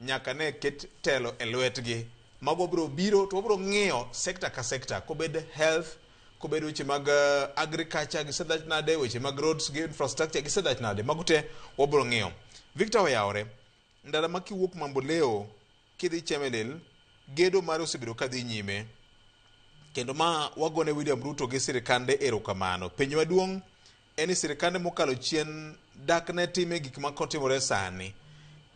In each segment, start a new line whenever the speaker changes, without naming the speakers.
nyaka ne ket telo e lwetgi mago bro biro to bro ng'iyo sector ka sector, kobed health, kobed weche mag agriculture gisedach nade, weche mag roads gi infrastructure gisedach nade, mago te wabro ng'iyo. Victor oyawre ndara ma kiwuok Mamboleo kidhi Chemelil, gedo mar osebedo kadhi nyime, kendo ma wagone William Ruto gi sirikande erokamano. Penj maduong' en ni sirikande mokalo chien dak ne time gik ma kotimore sani.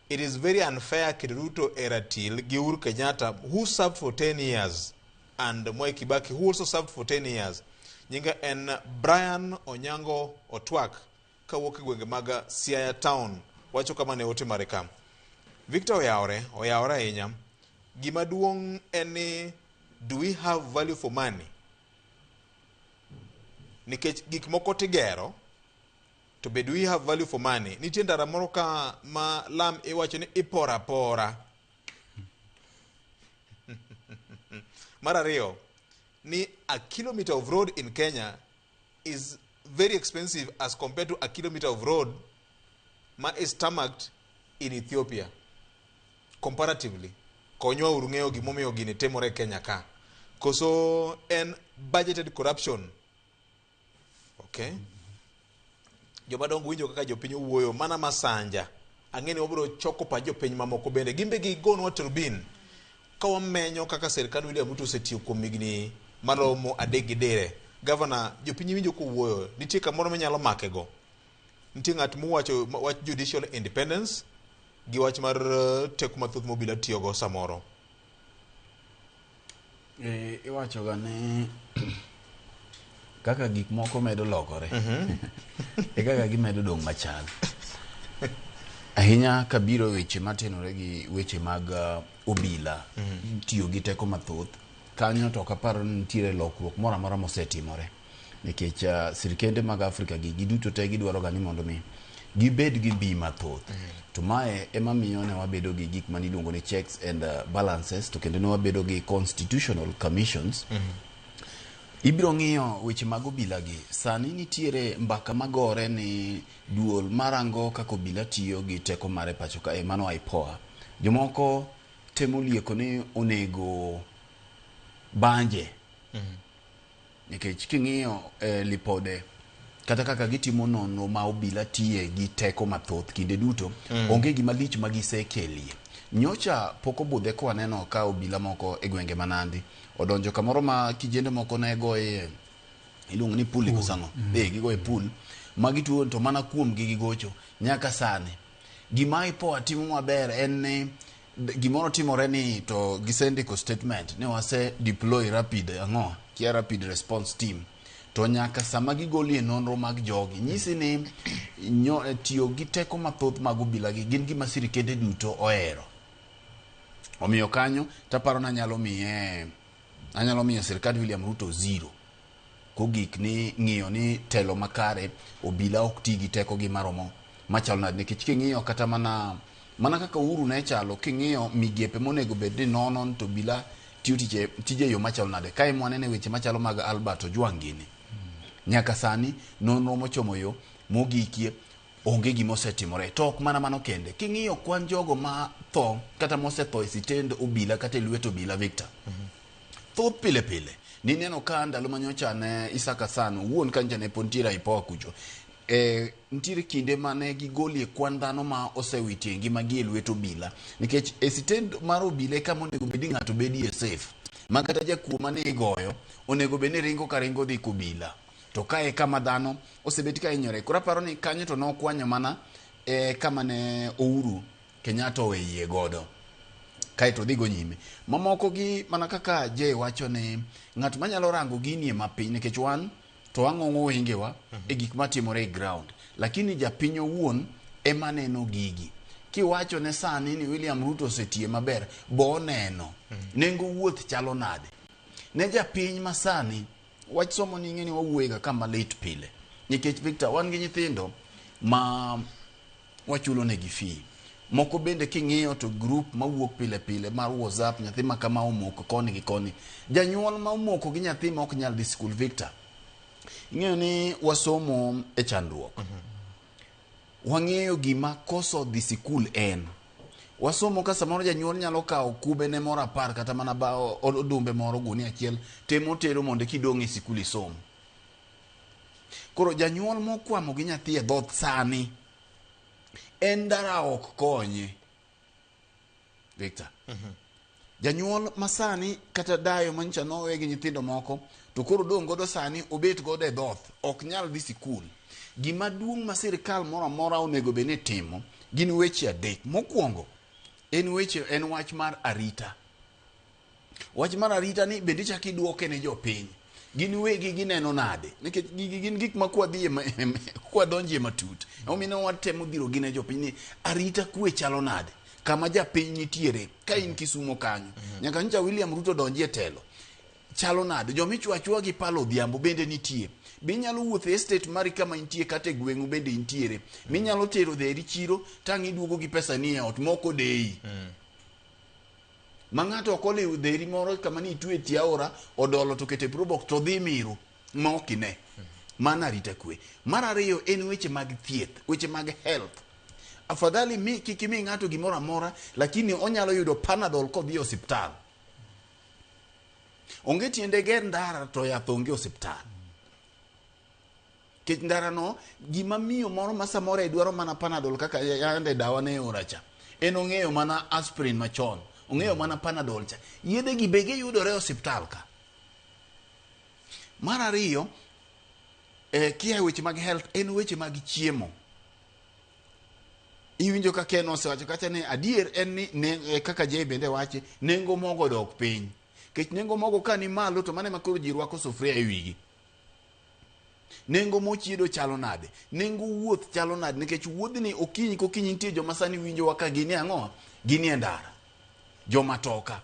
It is very unfair kid Ruto eratil gi Uhuru Kenyatta, who served for 10 years, and Mwai Kibaki, who also served for 10 years. Nyinga en Brian Onyango Otwak kawuok e gwenge mag Siaya Town, wacho kama ne ote Marekani. Victor oyawre ahinya. Gima duong' en ni, do we have value for money? Nikech gik moko tigero, to be do we have value for money? Nitie ndara moro ka ma lam iwacho ni ipora pora. Marario, ni a kilometer of road in Kenya is very expensive as compared to a kilometer of road ma is tarmacked in Ethiopia. Comparatively, konyo urungeo gimomiyo gini temore Kenya ka. Koso en budgeted corruption. Okay? Jomadongo winjo kaka jopiny wuoyo mana masanja. Ang'eni wabro choko pa jopiny mamoko bende. Gimbe gi gonwa turbin. Ka wamenyo kaka sirikand William Ruto osetiyo kuom higni maromo 3 gi dere. Governor, jopiny winjo kuwuoyo. Nitie kamoro minyalo makego. Nitie ng'at muwacho wach judicial independence gi wach mar teko mathoth mobila tiyogo samoro.
Iwacho ga ni kaka gik moko medo lokore kaka gimedo dong' machal ahinya kabiro weche matenore gi weche mag obila tiyo gi teko mathoth kanyo, to kaparo ni nitiere lokruok moro amora mosetimore, nikech sirikende mag Afrika gi giduto te gidwaro ga ni mondo mi gibed gi mbi mathoth. To mae ema miyo ne wabedo gi gik mani luongo ni checks and balances, to kendo ne wabedo gi constitutional commissions. Ibiro ng'iyo weche mag obila gi. Sani nitiere mbaka magore ni duol marango kako obila tiyo gi teko mare pacho ka mano IPOA. Jomoko temo lieko ni onego banje. Nikech king'iyo lipode kata kaka gitimo nono ma obila tiye gi teko mathoth kinde duto, onge gima lich magisekelie. Nyocha poko budhe kwa neno ka obila moko e gwenge manandi odonjo kamoro ma kijende moko ne goye iluongo ni pool kosango gigoye pool magituo to mana kuom gigocho nyaka sani. Gima IPOA timo maber en ni gimoro timore ni to gisendiko statement ne wase deploy rapid rapid response team, to nyaka sama gigolie nonro mag jogi nyisi ni tiyo gi teko mathoth mag obila gi gin gima sirikende duto ohero. Omiyo kanyo taparo na anyalo miye sirikand William Ruto 0 kogik ni ng'iyo ni telo makare obila ok ti gi teko gi maromo machalo nade. Nikech king'iyo kata mana kaka Uhuru ne chalo, king'iyo migepe monego bed ni nonon to obila tiyo tije yo machalo nade. Kae mwanene weche machalo mag Albert Ojwang gini, nyaka sani nonro mochomo yo mogikie onge gima osetimore. To ok mana mano kende, king'iyo kwan jogo ma tho kata mosetho e sitend obila kata e lwet obila Victor, thoth pile pile ni neno ka ndalo manyocha ne Isaka Sano wuon kanja ne pontiera IPOA kucho, nitiere kinde mane gigolie kwan dhano ma osewitie ngimagi e lwet obila. Nikech e sitend mar obila kama onego bedi ng'ato bedie safe, ma kata jakuo mane igoyo onego bed ni ringo ka ringo dhi kubila, to kae kama dhano osebet ka inyore. Kora paro ni kanyo to nokwanyo mana kama ne Uhuru Kenyatta oweye godo, kae to dhigo nyime. Mamoko gi mana kaka je wacho ni ng'at manyalo rango gini mapiny, nikech wan to wang'ong'o wengewa e gik matimore e ground, lakini japiny owuon ema neno gigi. Kiwacho ne sani ni William Ruto osetie maber, bo neno nengo wuoth chalo nade ne japiny masani. Wach somo ni ng'eni wawuoyega kama late pile, nikech Victor wan gi nyithindo ma wachulo negi fee. Moko bende king'iyo to group mawuok pile pile mar WhatsApp, nyathi ma kama omoko koni gi koni, janyuol ma omoko gi nyathi ma ok nyal dhi school Victor. Ing'eyo ni wasomo e chandruok. Wang'eyo gima koso dhi school en. wasomo ka samoro janyuol nyalo kawo kube ne moro 10 kata mana ba odumbe moro guni achiel temo tero mondo kidong' e sikul isom. Koro janyuol mokwamo gi nyathi e dhoth sani en ndara ok konye. Victor. Janyuol masani kata dayo mancha nowe gi nyithindo moko to koro dong' godo sani obet godo e dhoth ok nyal dhi sikul. Gima duong' ma sirikal moro amora onego bene timo gin weche adek. Mokwongo en wach mar arita. Wach mar arita ni bende chak iduoke ne jopiny. Gin wegi gineno nade nikech gin gik ma kwadonje matut. Omino watemo dhiro gine jopiny ni arita kwe chalo nade. Kama japiny nitiere ka in Kisumo kanyo nyaka ncha William Ruto donji e telo chalo nade. Jomichwachwa gi palo odhiambo bende nitie. Binyalo wuotho e state mari kama intie kata e gweng'u bende intiere. Minyalo tero dheri chiro tang' iduogo gi pesa ni e ot moko dei. Ma ng'ato ok olewo dheri moro kama ni itwe tie aora odolo to kete probok to dhi miru ma ok ine. Mana arita kwe. Mar ariyo en weche mag thieth, weche mag health. Afadhali kik imi ng'ato gimoro amora lakini onyalo yudo Panadol kodhi e osiptal. Onge tiende ger ndara to yath onge osiptal. Kech ndara no gima miyo moro ma samoro dwaro mana Panadol kaka yande dawa ne oracha. En ong'eyo mana aspirin machon. Ong'eyo mana Panadol cha. Yedhe gi bege yudore osiptal ka. Mar ariyo kia weche mag health en weche mag chiemo. Iwinjo ka Ken osewacho kata ne adier en ni kaka Jay bende wache nengo mogo dok piny. Kech nengo mogo ka ni malo to mane makoro ji rwako sufria e wigi. Nengo mochiedo chalo nade. Nengo wuoth chalo nade nikech wuodhni okinyi kokinyi nitie joma sani winjo waka gini ang'o? Gini e ndara. Joma toka.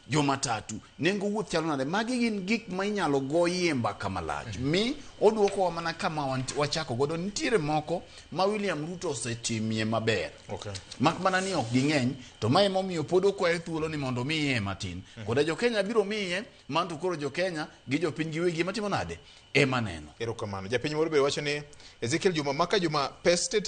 Joma tatu. Nengo wuoth chalo nade. Magi gin gik ma inyalo goyie mbaka malach. Mi oduoko wa mana kama wachako godo nitiere moko ma William Ruto osetimie maber.
Okay.
Mak mana ni ok ging'eny to mae momiyo pod okwaye thuolo ni mondo miye matin. Koda jo Kenya biro miye manto koro jo Kenya gi jopiny giwegi matimo nade ema neno.
Erokamano. Japiny moro be wacho ni Ezekiel Juma maka Juma pested